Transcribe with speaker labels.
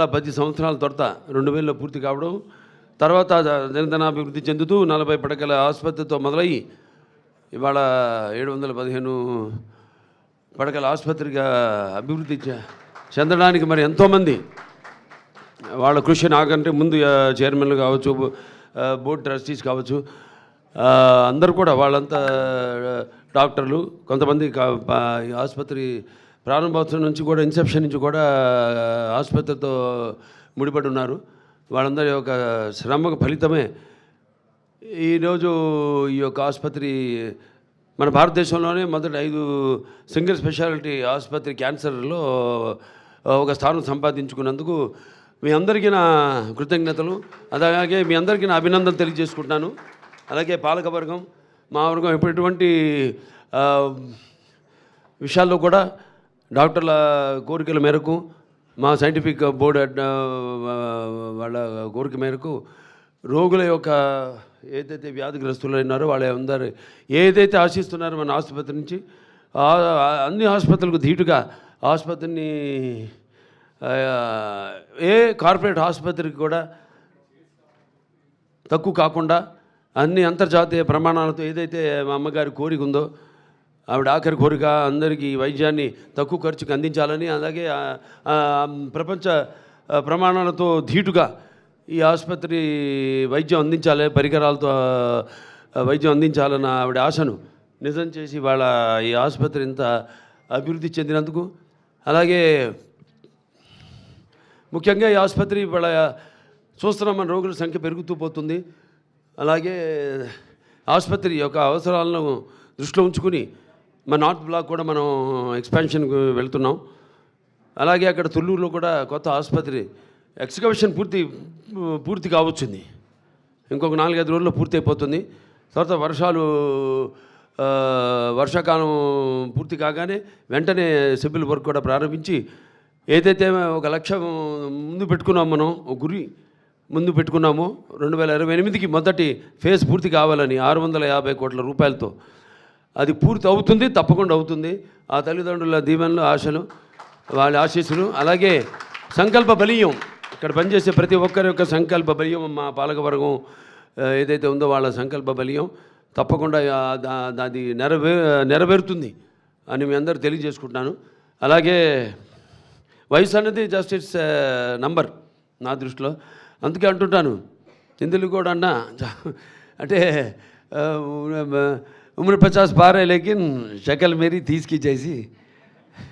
Speaker 1: 10 సంవత్సరాల తర్వాత 2000లో పూర్తి కావడం, తర్వాత దినదినాభివృద్ధి చెందుతూ 40 పడకల ఆసుపత్రితో మొదలయ్యి ఇవాళ 715 పడకల ఆసుపత్రిగా అభివృద్ధి చెందడానికి మరి ఎంతోమంది వాళ్ళ కృషి నాకంటే ముందు చైర్మన్లు కావచ్చు, బోర్డు ట్రస్టీస్ కావచ్చు, అందరూ కూడా వాళ్ళంతా డాక్టర్లు, కొంతమంది ఆసుపత్రి ప్రారంభోత్సవం నుంచి కూడా ఇన్సెప్షన్ నుంచి కూడా ఆసుపత్రితో ముడిపడి ఉన్నారు. వాళ్ళందరి యొక్క శ్రమకు ఫలితమే ఈరోజు ఈ యొక్క ఆసుపత్రి మన భారతదేశంలోనే మొదటి 5 సింగిల్ స్పెషాలిటీ ఆసుపత్రి క్యాన్సర్లో ఒక స్థానం సంపాదించుకున్నందుకు మీ అందరికీ నా కృతజ్ఞతలు. అలాగే మీ అందరికీ నా అభినందనలు తెలియజేసుకుంటున్నాను. అలాగే పాలకవర్గం, మా వర్గం ఎటువంటి విషయాల్లో కూడా డాక్టర్ల కోరికల మేరకు, మా సైంటిఫిక్ బోర్డు వాళ్ళ కోరిక మేరకు రోగుల యొక్క ఏదైతే వ్యాధిగ్రస్తులు ఉన్నారో వాళ్ళ అందరూ ఏదైతే ఆశిస్తున్నారో మన ఆసుపత్రి నుంచి అన్ని ఆసుపత్రులకు ధీటుగా ఆసుపత్రిని ఏ కార్పొరేట్ ఆసుపత్రికి కూడా తక్కువ కాకుండా అన్ని అంతర్జాతీయ ప్రమాణాలతో ఏదైతే మా అమ్మగారి కోరిక ఉందో, ఆవిడ ఆఖరి కోరిక అందరికీ వైద్యాన్ని తక్కువ ఖర్చుకు అందించాలని, అలాగే ప్రపంచ ప్రమాణాలతో ధీటుగా ఈ ఆసుపత్రి వైద్యం అందించాలి, పరికరాలతో వైద్యం అందించాలన్న ఆవిడ ఆశను నిజం చేసి వాళ్ళ ఈ ఆసుపత్రి ఇంత అభివృద్ధి చెందినందుకు, అలాగే ముఖ్యంగా ఈ ఆసుపత్రి వాళ్ళ చూస్తున్నాం మన రోగుల సంఖ్య పెరుగుతూ పోతుంది. అలాగే ఆసుపత్రి యొక్క అవసరాలను దృష్టిలో ఉంచుకుని మన నార్త్ బ్లాక్ కూడా మనం ఎక్స్పాన్షన్కి వెళ్తున్నాం. అలాగే అక్కడ తుళ్ళూరులో కూడా కొత్త ఆసుపత్రి ఎక్స్కవేషన్ పూర్తి కావచ్చుంది. ఇంకొక 4-5 రోజుల్లో పూర్తి అయిపోతుంది. తర్వాత వర్షాకాలం పూర్తి కాగానే వెంటనే సివిల్ వర్క్ కూడా ప్రారంభించి ఏదైతే ఒక లక్ష్యం ముందు పెట్టుకున్నాం, మనం ఒక గురి ముందు పెట్టుకున్నాము 2028కి మొదటి ఫేజ్ పూర్తి కావాలని 650 కోట్ల రూపాయలతో. అది పూర్తి అవుతుంది, తప్పకుండా అవుతుంది. ఆ తల్లిదండ్రుల దీవెనలు, ఆశలు, వాళ్ళ ఆశీస్సులు, అలాగే సంకల్ప బలీయం, ఇక్కడ పనిచేసే ప్రతి ఒక్కరి యొక్క సంకల్ప బలీయం, మా పాలకవర్గం ఏదైతే ఉందో వాళ్ళ సంకల్ప బలీయం తప్పకుండా అది నెరవేరుతుంది అని మీ అందరూ తెలియజేసుకుంటున్నాను. అలాగే వయసు అన్నది జస్ట్ ఇట్స్ నంబర్ నా దృష్టిలో. అందుకే అంటుంటాను, హిందువులు కూడా అన్నా అంటే उम्र 50 पार है लेकिन शक्ल मेरी 30 की जैसी